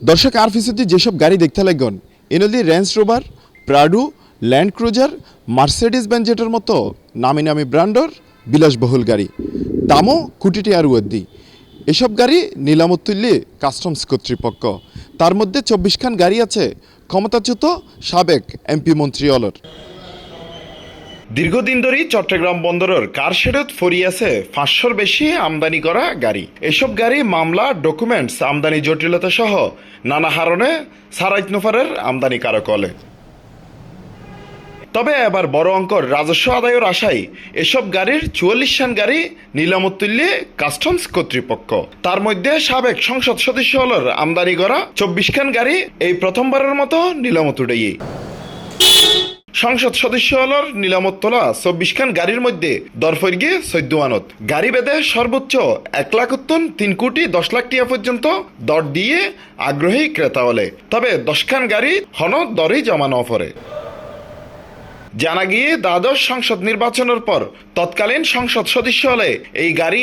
দর্শক আর ফিসতি যেসব গাড়ি দেখতে লাগন এনলি Range Rover, Prado, Land Cruiser, Mercedes Benz যেটার মতো নামি নামি ব্র্যান্ডর বিলাসবহুল গাড়ি, দামও কোটি আর উদ্দি। এসব গাড়ি নিলামত তুললে কাস্টমস কর্তৃপক্ষ। তার মধ্যে 24খান গাড়ি আছে ক্ষমতাচ্যুত সাবেক এমপি মন্ত্রী অলর। দীর্ঘদিন ধরেই চট্টগ্রাম বন্দরের কারশেডত ফরি আছে 500-র বেশি আমদানি করা গাড়ি। এসব গাড়ি মামলা, ডকুমেন্টস, আমদানি জটিলতা সহ নানা হারণে সারাইত নফারের আমদানি কারক হলে। তবে এবার বড় অঙ্কর রাজস্ব আদায়ের আশায় এসব গাড়ির 44খান গাড়ি নিলামত তুললে কাস্টমস কর্তৃপক্ষ। তার মধ্যে সাবেক সংসদ সদস্য হলর আমদানি করা 24খান গাড়ি এই প্রথমবারের মতো নিলামত উঠেই। সংসদ সদস্য হলর নিলামত তোলা 24খান গাড়ির মধ্যে দরফর্গে 14 আনত গাড়ি বেঁধে সর্বোচ্চ 1,03,10,00,000 টাকা পর্যন্ত দর দিয়ে আগ্রহী ক্রেতা হলে। তবে 10খান গাড়ি হন দরই জমানো পড়ে। জানা গিয়ে দ্বাদশ সংসদ নির্বাচনের পর তৎকালীন সংসদ সদস্য হলে এই গাড়ি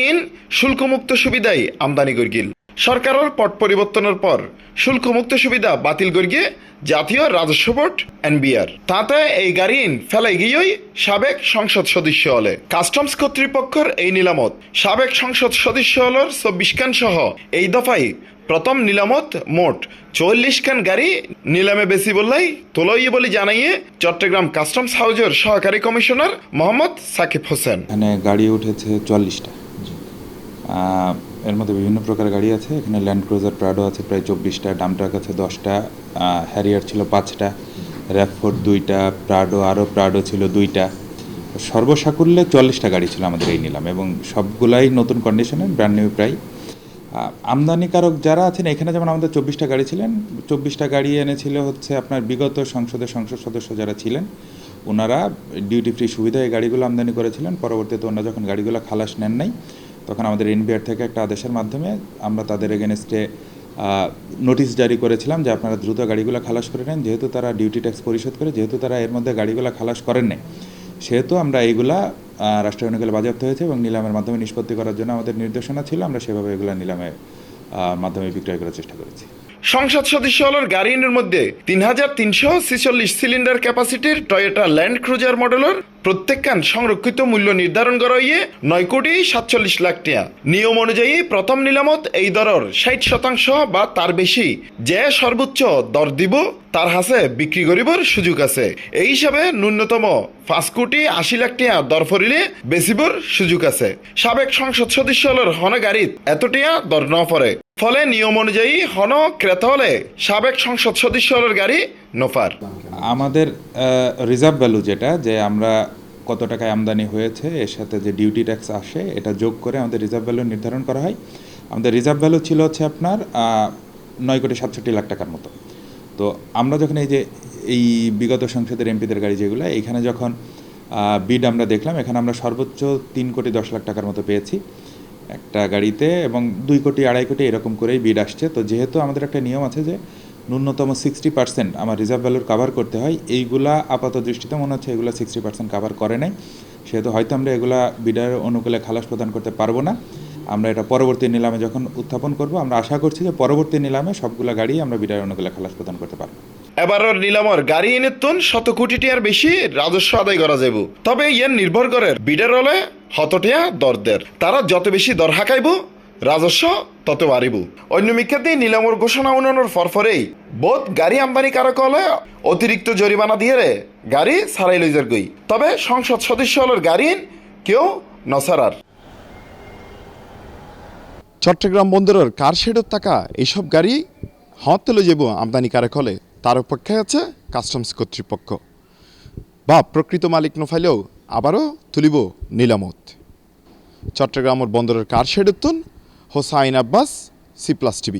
শুল্কমুক্ত সুবিধায় আমদানি করিল। সরকারের পট পরিবর্তনের পর শুল্কমুক্ত সুবিধা বাতিল করিয়ে জাতীয় রাজস্ব বোর্ড এনবিআর তাতে এই গাড়ি ফেলাই গিয়েই সাবেক সংসদ সদস্য হলে। কাস্টমস কর্তৃপক্ষের এই নিলামত সাবেক সংসদ সদস্য হলর 24খান সহ এই দফায় প্রথম নিলামত মোট 44খান গাড়ি নিলামে বেশি বললাই তোলই বলে জানাইয়ে চট্টগ্রাম কাস্টমস হাউজের সহকারী কমিশনার মোহাম্মদ সাকিব হোসেন। এখানে গাড়ি উঠেছে 44টা। এর মধ্যে বিভিন্ন প্রকার গাড়ি আছে। এখানে ল্যান্ড ক্রুজার, প্রাডো আছে প্রায় 24টা, ডাম ট্রাক আছে 10টা, হ্যারিয়ার ছিল 5টা, র্যাপফোর্ড 2টা, প্রাডো ছিল 2টা। সর্বসাকুল্যে 44টা গাড়ি ছিল আমাদের এই নিলাম এবং সবগুলাই নতুন কন্ডিশনে, ব্র্যান্ড নিউ প্রায়। আমদানিকারক যারা আছেন এখানে যেমন আমাদের 24টা গাড়ি ছিলেন, 24টা গাড়ি এনেছিল হচ্ছে আপনার বিগত সংসদ সদস্য যারা ছিলেন ওনারা ডিউটি ফ্রি সুবিধায় এই গাড়িগুলো আমদানি করেছিলেন। পরবর্তীতে ওনারা যখন গাড়িগুলো খালাস নেন নাই তখন আমাদের এনবিআর থেকে একটা আদেশের মাধ্যমে আমরা তাদের এগেনস্টে নোটিশ জারি করেছিলাম যে আপনারা দ্রুত গাড়িগুলো খালাস করে নেন। যেহেতু তারা ডিউটি ট্যাক্স পরিশোধ করে, যেহেতু তারা এর মধ্যে গাড়িগুলো খালাস করেন নাই, সেহেতু আমরা এইগুলা রাষ্ট্রায়ত্ত গেলে বাজেয়াপ্ত হয়েছে এবং নিলামের মাধ্যমে নিষ্পত্তি করার জন্য আমাদের নির্দেশনা ছিল। আমরা সেভাবে এগুলো নিলামের মাধ্যমে বিক্রয় করার চেষ্টা করেছি। সংসদ সদস্য হলর গাড়ির মধ্যে 3,346 সিলিন্ডার ক্যাপাসিটির টয়োটা ল্যান্ড ক্রুজার মডেলের প্রত্যেকখান সংরক্ষিত মূল্য নির্ধারণ করা হয়ে 9,47,00,000 টাকা। নিয়ম অনুযায়ী প্রথম নিলামত এই দরের 60% বা তার বেশি যে সর্বোচ্চ দর দিব তার হাসে বিক্রি করিবার সুযোগ আছে। এই হিসাবে ন্যূনতম 5,80,00,000 টাকা দর ফরিলে বেচিবর সুযোগ আছে। সাবেক সংসদ সদস্য হলর হন গাড়িত এত টাকা দর ন পড়ে, ফলে নিয়ম অনুযায়ী হন ক্রেতা হলে সাবেক সংসদ সদস্য হলর গাড়ি নফার। আমাদের রিজার্ভ ভ্যালু যেটা, যে আমরা কত টাকায় আমদানি হয়েছে এর সাথে যে ডিউটি ট্যাক্স আসে এটা যোগ করে আমাদের রিজার্ভ ভ্যালু নির্ধারণ করা হয়। আমাদের রিজার্ভ ভ্যালু ছিল হচ্ছে আপনার 9,67,00,000 টাকার মতো। তো আমরা যখন এই বিগত সংসদের এমপিদের গাড়ি যেগুলো এইখানে যখন বিড আমরা দেখলাম, এখানে আমরা সর্বোচ্চ 3,10,00,000 টাকার মতো পেয়েছি একটা গাড়িতে এবং 2,00,00,000, 2,50,00,000 এরকম করেই বিড আসছে। তো যেহেতু আমাদের একটা নিয়ম আছে যে ন্যূনতম 60% আমার রিজার্ভ ভ্যালুর কাভার করতে হয়, এইগুলা আপাত দৃষ্টিতে মনে হচ্ছে এগুলো 60% কাভার করে নাই, সেহেতু হয়তো আমরা এগুলা বিডার অনুকূলে খালাস প্রদান করতে পারবো না। আমরা এটা পরবর্তী নিলামে যখন উত্থাপন করব, আমরা আশা করছি যে পরবর্তী নিলামে সবগুলা গাড়ি আমরা বিডার অনুকূলে খালাস প্রদান করতে পারবো। এবারের নিলামর গাড়ি এনে তুন 100 কোটি টাকার বেশি রাজস্ব আদায় করা যাব। তবে ইয়ার নির্ভর করে বিডার হলে 100 টাকা দরদের, তারা যত বেশি দর হাঁকাইব রাজস্ব তত বাড়িব। অন্য মিক্ষাতে নিলামর ঘোষণা উন্নয়নের ফরফরেই বোধ গাড়ি আমদানি কারক হলে অতিরিক্ত জরিমানা দিয়ে গাড়ি ছাড়াই লইজার গই। তবে সংসদ সদস্য হলের গাড়ি কেউ নসারার। চট্টগ্রাম বন্দরের কারশেডত থাকা এইসব গাড়ি তুলে যাব আমদানি কারক হলে তার অপেক্ষায় আছে কাস্টমস কর্তৃপক্ষ। বা প্রকৃত মালিক নফাইলেও আবারও তুলিব নিলামত। চট্টগ্রামের বন্দরের কারশেডত হোসাইন আব্বাস, C+ TV।